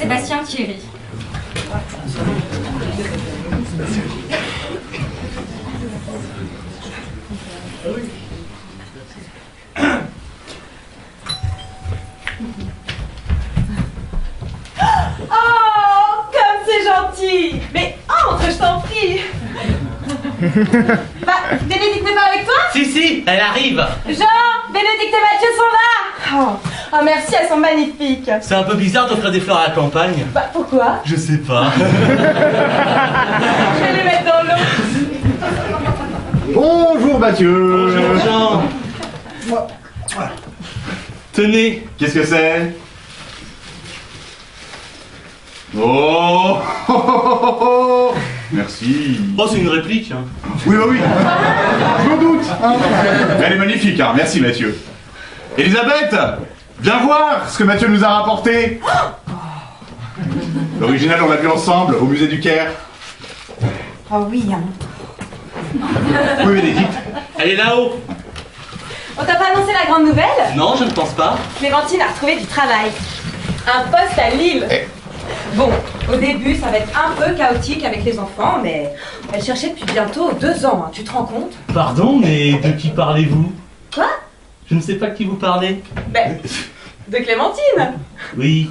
Sébastien Thierry. Oh, comme c'est gentil! Mais entre, je t'en prie! Bah, Bénédicte n'est pas avec toi? Si, elle arrive. Jean, Bénédicte et Mathieu sont là! Oh, merci, elles sont magnifiques! C'est un peu bizarre d'offrir des fleurs à la campagne. Bah, pourquoi? Je sais pas. Je vais les mettre dans l'eau. Bonjour Mathieu. Bonjour Jean. Tenez. Qu'est-ce que c'est? Oh, merci. Oh, c'est une réplique. Hein. Oui, oui. Je me doute. Elle est magnifique, hein. Merci Mathieu. Elisabeth, viens voir ce que Mathieu nous a rapporté. L'original, on l'a vu ensemble au musée du Caire. Oh oui, hein. Oui, Bénédicte. Elle est là-haut. On t'a pas annoncé la grande nouvelle? Non, je ne pense pas. Clémentine a retrouvé du travail. Un poste à Lille. Bon, au début, ça va être un peu chaotique avec les enfants, mais elle cherchait depuis bientôt 2 ans, hein. Tu te rends compte? Pardon, mais de qui parlez-vous? Quoi? Je ne sais pas de qui vous parlez. Ben, de Clémentine. Oui.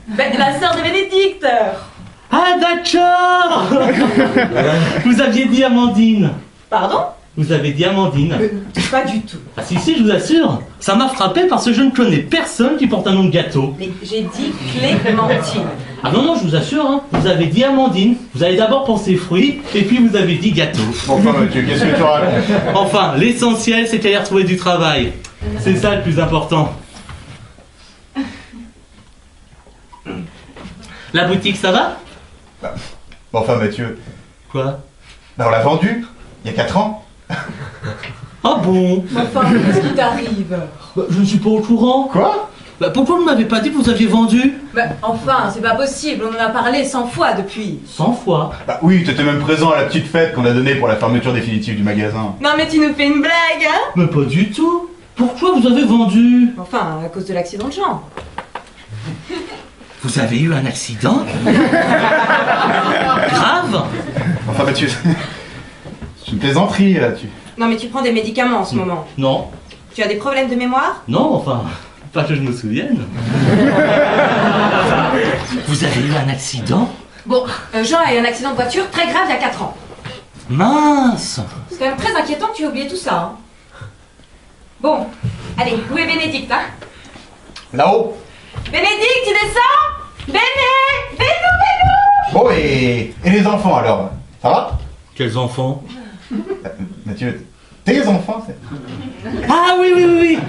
Ben, de la sœur de Bénédicte. Ah, d'accord. Vous aviez dit Amandine. Pardon? Vous avez dit Amandine. Pas du tout. Ah si, je vous assure. Ça m'a frappé parce que je ne connais personne qui porte un nom de gâteau. Mais j'ai dit Clémentine. Ah non, je vous assure, hein. Vous avez dit Amandine. Vous avez d'abord pensé fruits, et puis vous avez dit gâteau. Enfin Mathieu, qu'est-ce que tu racontes? Enfin, l'essentiel, c'est qu'elle ait retrouvé du travail. C'est ça le plus important. La boutique, ça va? Bon, enfin Mathieu, Quoi? on l'a vendu il y a 4 ans. Ah bon? Enfin, qu'est-ce qui t'arrive? Je ne suis pas au courant. Quoi? Pourquoi vous ne m'avez pas dit que vous aviez vendu? Ben, enfin, c'est pas possible, on en a parlé 100 fois depuis. 100 fois. Oui, t'étais même présent à la petite fête qu'on a donnée pour la fermeture définitive du magasin. Non mais tu nous fais une blague, hein? Mais pas du tout. Pourquoi vous avez vendu? Enfin, à cause de l'accident de Jean. Vous avez eu un accident? Grave? Enfin Mathieu, c'est une plaisanterie là, tu... Non mais tu prends des médicaments en ce moment. Non. Tu as des problèmes de mémoire? Non, enfin, pas que je me souvienne. Vous avez eu un accident? Bon, Jean a eu un accident de voiture très grave il y a 4 ans. Mince! C'est quand même très inquiétant que tu aies oublié tout ça, hein. Bon, allez, où est Bénédicte, hein? Là-haut. Bénédicte, tu descends? Béné! Bon, et les enfants alors? Ça va? Quels enfants? Mathieu, tes enfants, c'est... Ah oui, oui,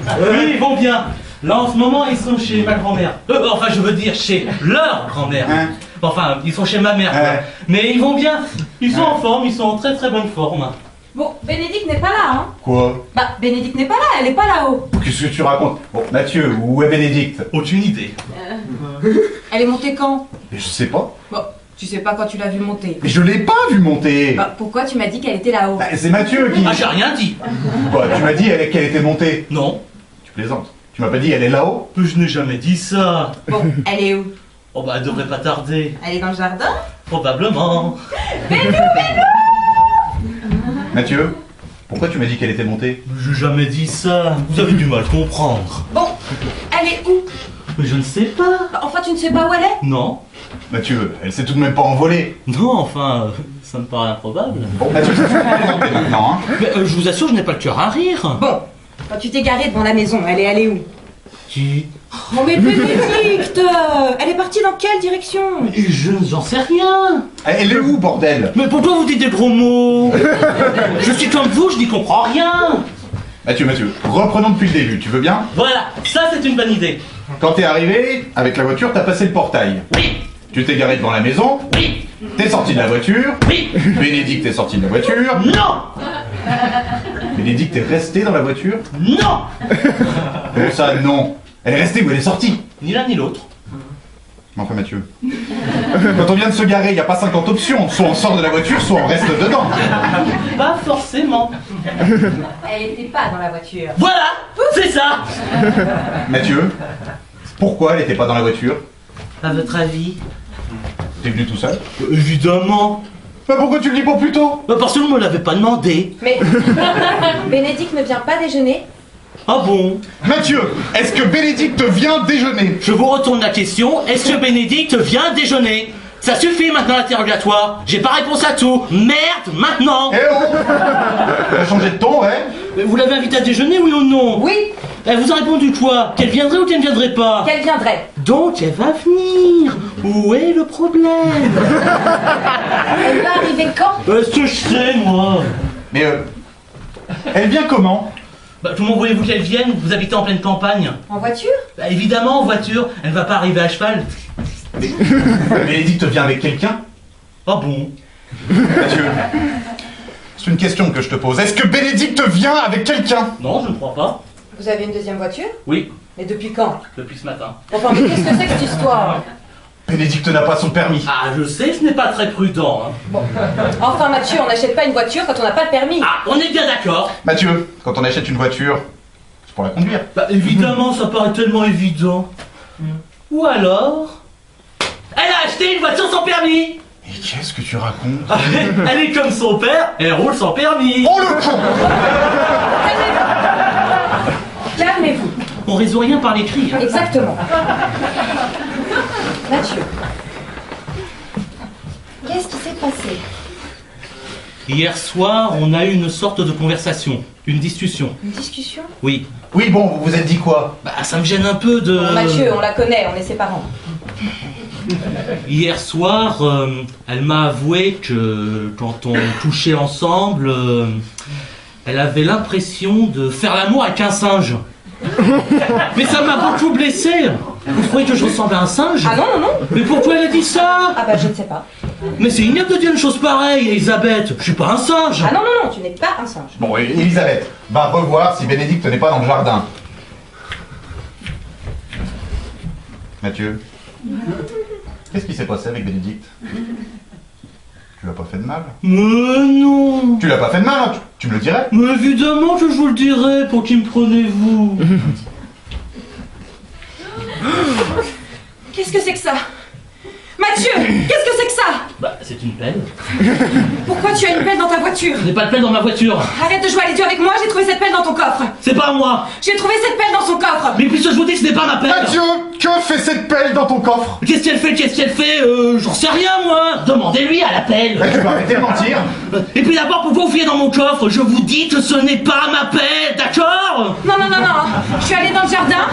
ils vont bien. Là, en ce moment, ils sont chez ma grand-mère. Enfin, je veux dire, chez leur grand-mère. Hein? Enfin, ils sont chez ma mère, quoi. Ouais. Mais ils vont bien. Ils sont en forme, ils sont en très très bonne forme. Bon, Bénédicte n'est pas là, hein? Quoi? Bah, Bénédicte n'est pas là, elle est pas là-haut. Qu'est-ce que tu racontes? Bon, Mathieu, où est Bénédicte? Aucune idée. Elle est montée quand? Mais je sais pas. Bon, tu sais pas quand tu l'as vue monter. Mais je l'ai pas vu monter. Bah, pourquoi tu m'as dit qu'elle était là-haut? Bah, c'est Mathieu qui... Ah, j'ai rien dit. Quoi, tu m'as dit qu'elle était montée. Non, Tu plaisantes. Tu m'as pas dit elle est là-haut? je n'ai jamais dit ça. Bon, elle est où? Oh bah, elle devrait pas tarder. Elle est dans le jardin? Probablement. Mathieu, pourquoi tu m'as dit qu'elle était montée? J'ai jamais dit ça. Vous avez du mal à comprendre. Bon, elle est où? Mais je ne sais pas. Bah, enfin, tu ne sais pas où elle est? Non. Mathieu, elle s'est tout de même pas envolée. Non, enfin, ça me paraît improbable. Bon, Mathieu, tu fais plaisanter maintenant, hein? Mais je vous assure, je n'ai pas le cœur à rire. Bon, quand tu t'es garé devant la maison, elle est allée où? Qui? Oh mais Bénédicte! Elle est partie dans quelle direction? J'en sais rien. Elle est où, bordel? Mais pourquoi vous dites des gros mots? Je suis comme vous, je n'y comprends rien. Mathieu, reprenons depuis le début, tu veux bien? Voilà, ça c'est une bonne idée. Quand t'es arrivé, avec la voiture, t'as passé le portail. Oui, Tu t'es garé devant la maison, oui, t'es sorti de la voiture, oui. Bénédicte est sorti de la voiture, Non, Bénédicte est restée dans la voiture. non. Comment ça, non? Elle est restée ou elle est sortie? Ni l'un ni l'autre. Mais enfin, Mathieu, quand on vient de se garer, y a pas 50 options. Soit on sort de la voiture, soit on reste dedans. Pas forcément. Elle était pas dans la voiture. Voilà, c'est ça. Mathieu, pourquoi elle était pas dans la voiture? à votre avis? T'es venu tout seul? Évidemment. Bah pourquoi tu le dis pas plus tôt? Bah parce que vous me l'avez pas demandé. Mais Bénédicte ne vient pas déjeuner? Ah bon? Mathieu, est-ce que Bénédicte vient déjeuner? Je vous retourne la question, est-ce que Bénédicte vient déjeuner? Ça suffit maintenant l'interrogatoire, j'ai pas réponse à tout. Merde, maintenant! Eh oh! Elle a changé de ton, ouais? Mais vous l'avez invitée à déjeuner, oui ou non? Oui, Elle vous a répondu quoi? Qu'elle viendrait ou qu'elle ne viendrait pas? qu'elle viendrait. Donc elle va venir. Où est le problème? Elle va arriver quand? Est-ce que je sais, moi? Mais elle vient comment? Bah comment voulez-vous qu'elle vienne? Vous habitez en pleine campagne. En voiture? Bah évidemment en voiture, elle va pas arriver à cheval. Bénédicte vient avec quelqu'un? Ah bon? Mathieu, c'est une question que je te pose. Est-ce que Bénédicte vient avec quelqu'un? Non, je ne crois pas. Vous avez une deuxième voiture? Oui, Mais depuis quand? depuis ce matin. Enfin, mais qu'est-ce que c'est que cette histoire? Bénédicte n'a pas son permis. Ah, je sais, ce n'est pas très prudent. Hein. Bon. Enfin, Mathieu, on n'achète pas une voiture quand on n'a pas le permis. Ah, on est bien d'accord. Mathieu, quand on achète une voiture, c'est pour la conduire. Bah évidemment, ça paraît tellement évident. Ou alors... Elle a acheté une voiture sans permis. Et qu'est-ce que tu racontes? Ah, elle est comme son père, elle roule sans permis. Oh le con! Calmez-vous. On résout rien par l'écrit. Hein. Exactement. Mathieu. Qu'est-ce qui s'est passé? Hier soir, on a eu une sorte de conversation, une discussion. Une discussion? Oui. Oui, bon, vous vous êtes dit quoi? Bah ça me gêne un peu de... Bon, Mathieu, on la connaît, on est ses parents. Hier soir, elle m'a avoué que quand on couchait ensemble, elle avait l'impression de faire l'amour avec un singe. Mais ça m'a beaucoup blessé. Vous croyez que je ressemble à un singe? Ah non, non, non. Mais pourquoi elle a dit ça? Ah bah je ne sais pas. Mais c'est ignoble de dire une chose pareille, Elisabeth. Je suis pas un singe. Ah non, non, non, tu n'es pas un singe. Bon, Elisabeth, va revoir si Bénédicte n'est pas dans le jardin. Mathieu, qu'est-ce qui s'est passé avec Bénédicte? Tu l'as pas fait de mal? Mais non. Tu l'as pas fait de mal, hein, tu me le dirais? Mais évidemment que je vous le dirai, pour qui me prenez-vous? Qu'est-ce que c'est que ça? Mathieu, qu'est-ce que c'est que ça? Bah, c'est une pelle. Pourquoi tu as une pelle dans ta voiture? Je n'ai pas de pelle dans ma voiture. Arrête de jouer à l'idiot avec moi, j'ai trouvé cette pelle dans ton coffre. C'est pas moi. J'ai trouvé cette pelle dans son coffre. Mais puisque je vous dis que ce n'est pas ma pelle. Mathieu, que fait cette pelle dans ton coffre? Qu'est-ce qu'elle fait? Qu'est-ce qu'elle fait? J'en sais rien, moi. Demandez-lui à la pelle. Tu vas arrêter de mentir. Et puis d'abord, pourquoi vous fouillez dans mon coffre? Je vous dis que ce n'est pas ma pelle, d'accord? Non, non, non, non. Je suis allée dans le jardin,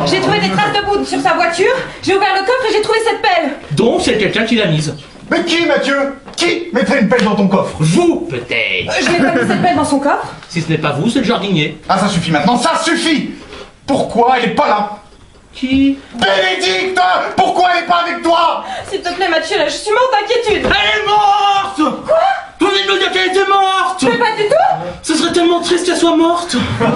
j'ai trouvé des traces de boue sur sa voiture, j'ai ouvert le coffre et j'ai trouvé cette pelle. Donc c'est quelqu'un qui l'a mise. Mais qui, Mathieu? Qui mettrait une pelle dans ton coffre? Vous, peut-être. Je n'ai pas mis cette pelle dans son coffre. Si ce n'est pas vous, c'est le jardinier. Ah, ça suffit maintenant, ça suffit! Pourquoi elle est pas là? Qui? Bénédicte! Pourquoi elle est pas avec toi? S'il te plaît, Mathieu, là, je suis morte d'inquiétude. Elle est morte! Quoi? Vous venez de me dire qu'elle était morte! Mais pas du tout. Ce serait tellement triste qu'elle soit morte! Mais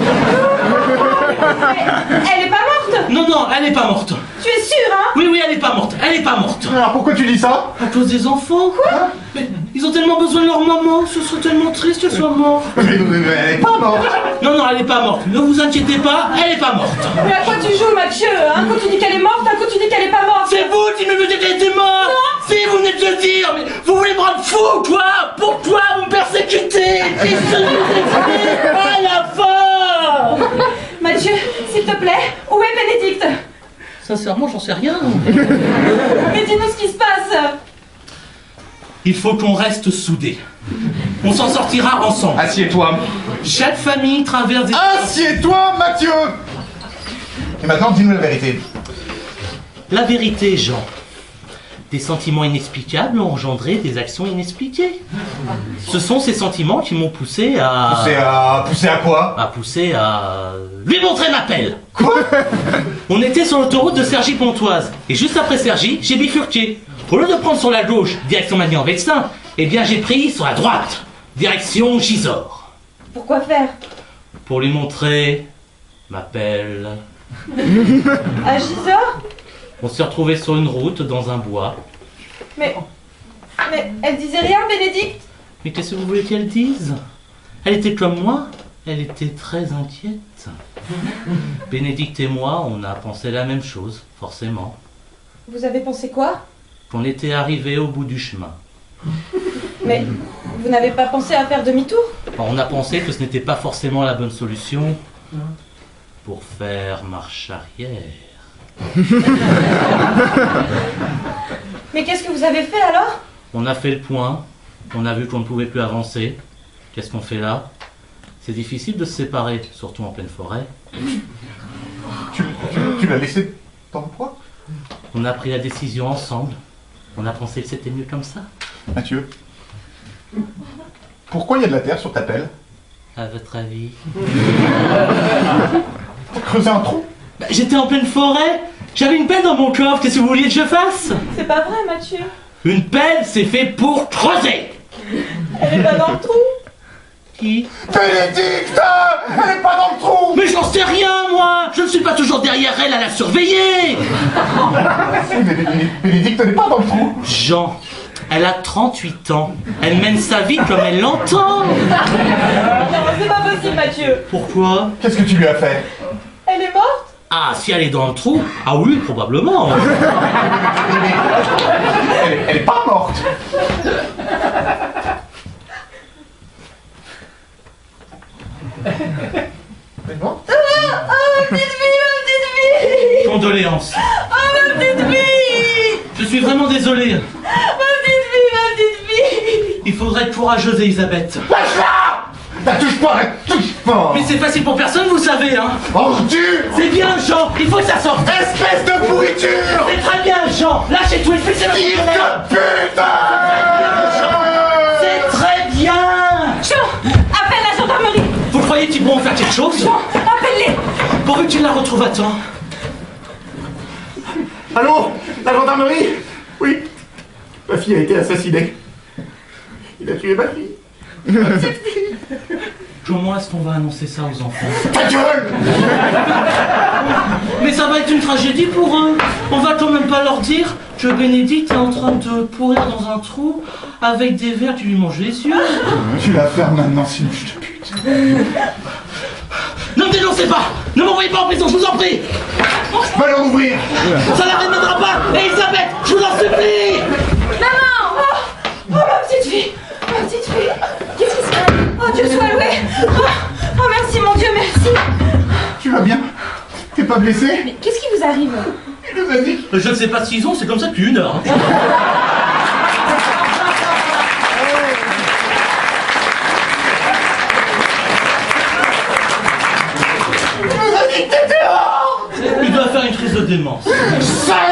elle est pas morte. Non, non, elle n'est pas morte! Tu es sûr, hein? Oui, oui, elle n'est pas morte! Elle n'est pas morte! Alors pourquoi tu dis ça? À cause des enfants? Quoi? Mais ils ont tellement besoin de leur maman, ce serait tellement triste qu'elle soit morte! Mais elle est pas morte! Non, non, elle n'est pas morte! Ne vous inquiétez pas, elle n'est pas morte! Mais à quoi tu joues, Mathieu? Un coup tu dis qu'elle est morte, un coup tu dis qu'elle est pas morte. C'est vous qui me dites qu'elle était morte! Non. Si, vous venez de le dire! Mais vous voulez me rendre fou, quoi? Pourquoi vous me persécutez? Qu'est-ce que je vous explique à la fin? Mathieu, s'il te plaît, où est Bénédicte? Sincèrement, j'en sais rien. Mais dis-nous ce qui se passe. Il faut qu'on reste soudés. On s'en sortira ensemble. Assieds-toi. Chaque famille traverse des... Assieds-toi, Mathieu! Et maintenant, dis-nous la vérité. La vérité, Jean. Des sentiments inexplicables ont engendré des actions inexpliquées. Ce sont ces sentiments qui m'ont poussé à... Pousser à quoi? Pousser à... lui montrer ma pelle. Quoi? On était sur l'autoroute de Cergy-Pontoise. Et juste après Cergy, j'ai bifurqué. Au lieu de prendre sur la gauche, direction Magnan-Vexin, eh bien j'ai pris sur la droite, direction Gisors. Pourquoi faire? Pour lui montrer ma pelle. À Gisors? On s'est retrouvés sur une route, dans un bois. Mais elle disait rien, Bénédicte? Mais qu'est-ce que vous voulez qu'elle dise? Elle était comme moi, elle était très inquiète. Bénédicte et moi, on a pensé la même chose, forcément. Vous avez pensé quoi? Qu'on était arrivé au bout du chemin. Mais vous n'avez pas pensé à faire demi-tour? On a pensé que ce n'était pas forcément la bonne solution pour faire marche arrière. Mais qu'est-ce que vous avez fait alors? On a fait le point, on a vu qu'on ne pouvait plus avancer. Qu'est-ce qu'on fait là? C'est difficile de se séparer, surtout en pleine forêt. Tu l'as laissé dans le poids? On a pris la décision ensemble. On a pensé que c'était mieux comme ça. Mathieu, pourquoi il y a de la terre sur ta pelle? À votre avis? T'as creusé un trou? Bah, j'étais en pleine forêt. J'avais une pelle dans mon coffre. Qu'est-ce que vous vouliez que je fasse? C'est pas vrai, Mathieu. Une pelle, c'est fait pour creuser. Elle est pas dans le trou. Qui? Bénédicte! Elle est pas dans le trou! Mais j'en sais rien, moi. Je ne suis pas toujours derrière elle à la surveiller. Bénédicte n'est pas dans le trou! Jean, elle a 38 ans. Elle mène sa vie comme elle l'entend. Non, c'est pas possible, Mathieu. Pourquoi? Qu'est-ce que tu lui as fait? Elle est morte? Ah, si elle est dans le trou? Ah oui, probablement. Elle est pas morte! Elle est morte? Ma petite fille! Condoléances. Ma petite fille! Je suis vraiment désolé. Ma petite fille! Il faudrait être courageuse, Elisabeth. Lâche-la! La touche pas, la touche pas! Mais c'est facile pour personne, vous savez, hein. Ordure! C'est bien, Jean. Il faut que ça sorte. Espèce de pourriture! C'est très bien, Jean. Lâchez tout et fixez-le. Fils de pute! C'est très bien. Jean! Appelle la gendarmerie! Vous croyez qu'ils pourront faire quelque chose? Jean! Appelle-les! Pourvu que tu la retrouves à temps. Allô? La gendarmerie? Oui. Ma fille a été assassinée. Il a tué ma fille. Comment est-ce qu'on va annoncer ça aux enfants? Ta gueule! Mais ça va être une tragédie pour eux. On va quand même pas leur dire que Bénédicte est en train de pourrir dans un trou avec des vers qui lui mangent les yeux. Tu la fermes maintenant, sinon je te pute. Ne me dénoncez pas. Ne m'envoyez pas en prison, je vous en prie. Va leur ouvrir! Ça la rémènera pas. Elisabeth, je vous en supplie. Maman! Oh, ma petite fille! Ma petite fille! Qu'est-ce qui se passe? Oh, Dieu soit loué! Oh, merci, mon Dieu, merci! Tu vas bien? T'es pas blessé? Mais qu'est-ce qui vous arrive? Il nous a dit. Je ne sais pas ce qu'ils ont, c'est comme ça depuis 1 heure. Il nous a dit que t'étais hors! Il doit faire une crise de démence. Sale